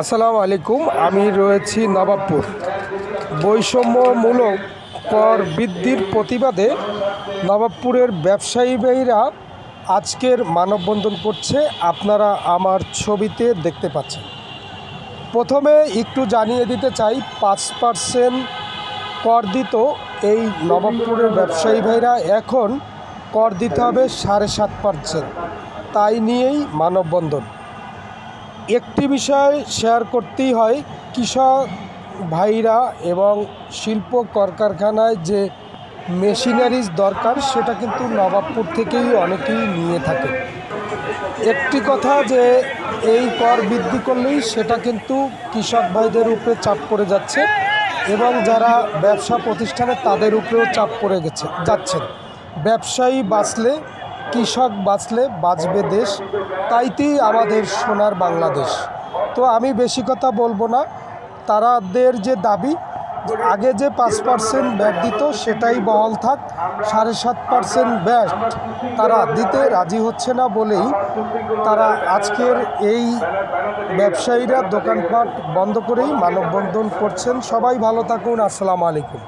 আসসালামু আলাইকুম। আমি রয়েছি নবাবপুর। বৈষম্যমূলক কর বৃদ্ধির প্রতিবাদে নবাবপুরের ব্যবসায়ী ভাইরা আজকের মানববন্ধন করছে। আপনারা আমার ছবিতে দেখতে পাচ্ছেন। প্রথমে একটু জানিয়ে দিতে চাই, 5% কর দিত এই নবাবপুরের ব্যবসায়ী ভাইরা, এখন কর দিতে হবে 7.5%। তাই নিয়েই মানববন্ধন। একটি বিষয় শেয়ার করতেই হয়, কৃষক ভাইরা এবং শিল্প কলকারখানায় যে মেশিনারিজ দরকার সেটা কিন্তু নবাবপুর থেকেই অনেকেই নিয়ে থাকে। একটি কথা যে এই কর বৃদ্ধি করলেই সেটা কিন্তু কৃষক ভাইদের উপরে চাপ পড়ে যাচ্ছে এবং যারা ব্যবসা প্রতিষ্ঠানে তাদের উপরেও চাপ পড়ে যাচ্ছেন। ব্যবসায়ী বাঁচলে, কৃষক বাঁচলে বাঁচবে দেশ, তাইতেই আমাদের সোনার বাংলাদেশ। তো আমি বেশি কথা বলবো না। তাদের যে দাবি, আগে যে 5% ব্যাট দিত সেটাই বহাল থাক, 7.5% ব্যাট তারা দিতে রাজি হচ্ছে না বলেই তারা আজকের এই ব্যবসায়ীরা দোকানপাট বন্ধ করেই মানববন্ধন করছেন। সবাই ভালো থাকুন। আসসালামু আলাইকুম।